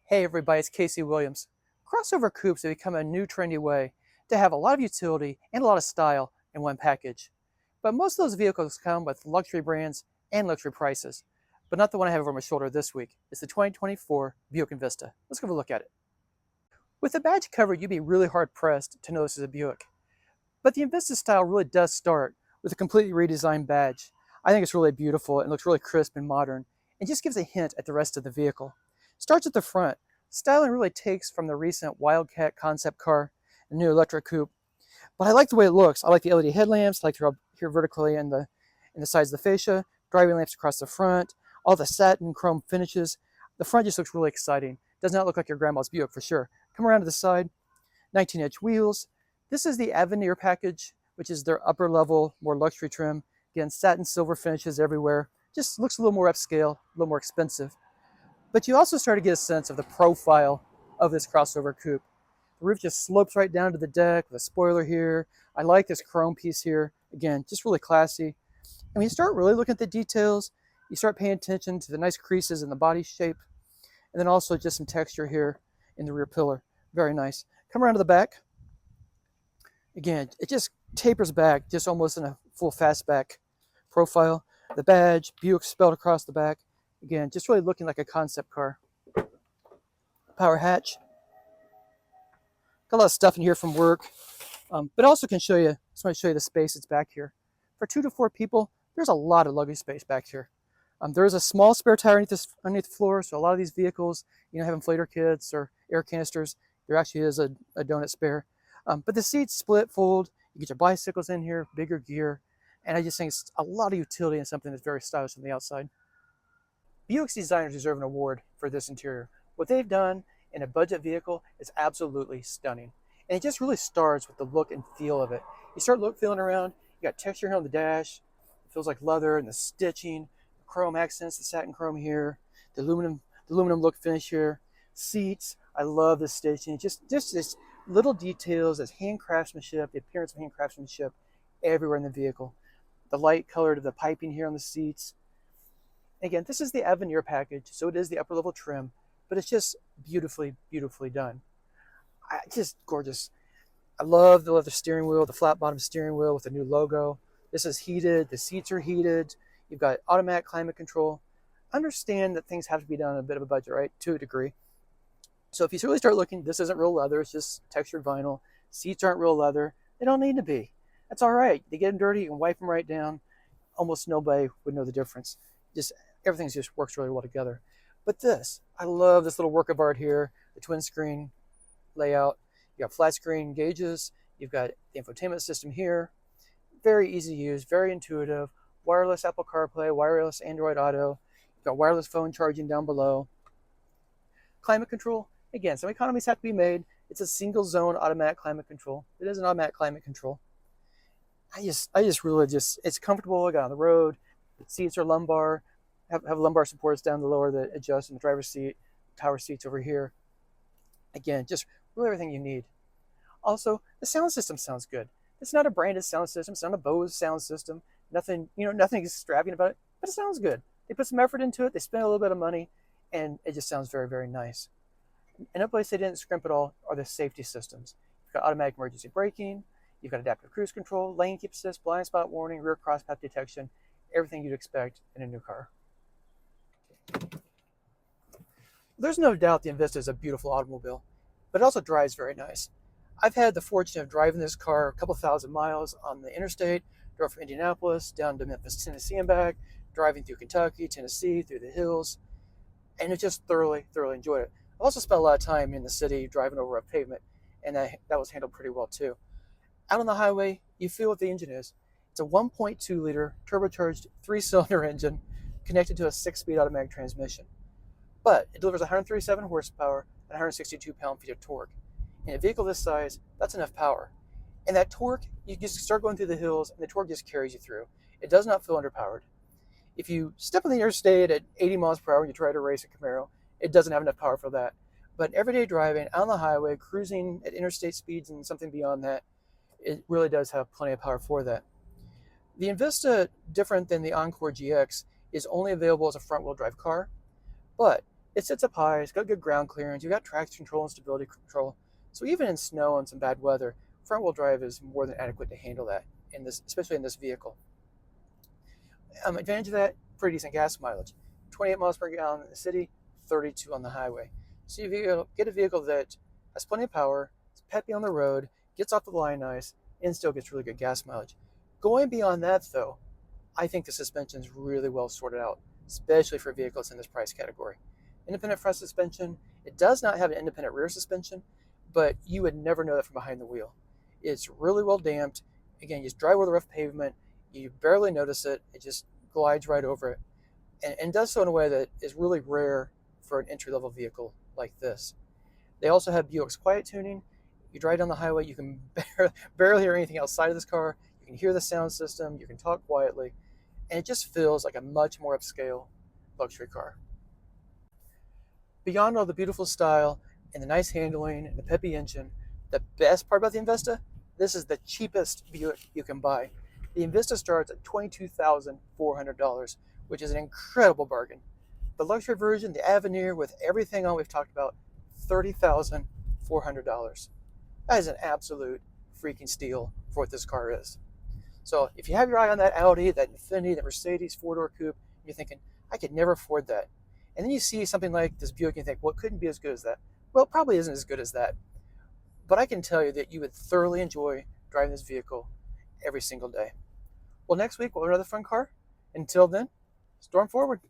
Hey everybody, it's Casey Williams. Crossover coupes have become a new trendy way to have a lot of utility and a lot of style in one package. But most of those vehicles come with luxury brands and luxury prices. But not the one I have over my shoulder this week. It's the 2024 Buick Envista. Let's give a look at it. With the badge covered, you'd be really hard pressed to know this is a Buick. But the Envista style really does start with a completely redesigned badge. I think it's really beautiful and looks really crisp and modern, and just gives a hint at the rest of the vehicle. Starts at the front. Styling really takes from the recent Wildcat concept car, the new electric coupe. But I like the way it looks. I like the LED headlamps, I like to here vertically in the sides of the fascia, driving lamps across the front, all the satin chrome finishes. The front just looks really exciting. Does not look like your grandma's Buick for sure. Come around to the side, 19-inch wheels. This is the Avenir package, which is their upper level, more luxury trim. Again, satin silver finishes everywhere. Just looks a little more upscale, a little more expensive. But you also start to get a sense of the profile of this crossover coupe. The roof just slopes right down to the deck with a spoiler here. I like this chrome piece here. Again, just really classy. And when you start really looking at the details, you start paying attention to the nice creases in the body shape, and then also just some texture here in the rear pillar. Very nice. Come around to the back. Again, it just tapers back, just almost in a full fastback profile. The badge, Buick spelled across the back. Again, just really looking like a concept car. Power hatch. Got a lot of stuff in here from work, but also can show you, just want to show you the space that's back here. For 2 to 4 people, there's a lot of luggage space back here. There is a small spare tire underneath the floor, so a lot of these vehicles, have inflator kits or air canisters. There actually is a donut spare. But the seats split, fold. You get your bicycles in here, bigger gear, and I just think it's a lot of utility and something that's very stylish from the outside. Buick's designers deserve an award for this interior. What they've done in a budget vehicle is absolutely stunning. And it just really starts with the look and feel of it. You start feeling around, you got texture here on the dash. It feels like leather and the stitching, the chrome accents, the satin chrome here, the aluminum look finish here. Seats, I love the stitching. Just this little details, this hand craftsmanship, the appearance of hand craftsmanship everywhere in the vehicle. The light color to the piping here on the seats. Again, this is the Avenir package, so it is the upper level trim, but it's just beautifully, beautifully done. Just gorgeous. I love the leather steering wheel, the flat bottom steering wheel with the new logo. This is heated, the seats are heated. You've got automatic climate control. Understand that things have to be done on a bit of a budget, right? To a degree. So if you really start looking, this isn't real leather, it's just textured vinyl. Seats aren't real leather. They don't need to be. That's all right. They get them dirty, you can wipe them right down. Almost nobody would know the difference. Just everything just works really well together. But this, I love this little work of art here, the twin screen layout. You got flat screen gauges. You've got the infotainment system here. Very easy to use, very intuitive. Wireless Apple CarPlay, wireless Android Auto. You've got wireless phone charging down below. Climate control, again, some economies have to be made. It's a single zone automatic climate control. It is an automatic climate control. I just really it's comfortable. I got on the road. Seats are lumbar, have lumbar supports down the lower that adjust in the driver's seat, power seats over here. Again, just really everything you need. Also, the sound system sounds good. It's not a branded sound system. It's not a Bose sound system. Nothing, nothing extravagant about it, but it sounds good. They put some effort into it. They spent a little bit of money, and it just sounds very, very nice. Another place they didn't scrimp at all are the safety systems. You've got automatic emergency braking. You've got adaptive cruise control, lane keep assist, blind spot warning, rear crosspath detection, everything you'd expect in a new car. There's no doubt the Envista is a beautiful automobile, but it also drives very nice. I've had the fortune of driving this car a couple thousand miles on the interstate, drove from Indianapolis down to Memphis, Tennessee and back, driving through Kentucky, Tennessee, through the hills, and it just thoroughly enjoyed it. I've also spent a lot of time in the city driving over a pavement, and that was handled pretty well too. Out on the highway, you feel what the engine is. It's a 1.2 liter turbocharged 3-cylinder engine connected to a 6-speed automatic transmission. But it delivers 137 horsepower and 162 pound-feet of torque. In a vehicle this size, that's enough power. And that torque, you just start going through the hills, and the torque just carries you through. It does not feel underpowered. If you step on the interstate at 80 miles per hour and you try to race a Camaro, it doesn't have enough power for that. But everyday driving, out on the highway, cruising at interstate speeds and something beyond that, it really does have plenty of power for that. The Envista, different than the Encore GX, is only available as a front-wheel drive car, but It sits up high, it's got good ground clearance, you've got traction control and stability control. So even in snow and some bad weather, front wheel drive is more than adequate to handle that in this, especially in this vehicle. Advantage of that, pretty decent gas mileage. 28 miles per gallon in the city, 32 on the highway. So you get a vehicle that has plenty of power, it's peppy on the road, gets off the line nice, and still gets really good gas mileage. Going beyond that though, I think the suspension is really well sorted out, especially for vehicles in this price category. Independent front suspension, it does not have an independent rear suspension, but you would never know that from behind the wheel. It's really well damped. Again, you just drive over the rough pavement, you barely notice it, it just glides right over it, and does so in a way that is really rare for an entry-level vehicle like this. They also have Buick's quiet tuning. You drive down the highway, you can barely hear anything outside of this car. You can hear the sound system, you can talk quietly, and it just feels like a much more upscale luxury car. Beyond all the beautiful style and the nice handling and the peppy engine, the best part about the Envista, this is the cheapest Buick you can buy. The Envista starts at $22,400, which is an incredible bargain. The luxury version, the Avenir, with everything on we've talked about, $30,400. That is an absolute freaking steal for what this car is. So if you have your eye on that Audi, that Infiniti, that Mercedes four-door coupe, you're thinking, I could never afford that. And then you see something like this Buick and you think, well, it couldn't be as good as that. Well, it probably isn't as good as that. But I can tell you that you would thoroughly enjoy driving this vehicle every single day. Well, next week we'll have another fun car. Until then, storm forward.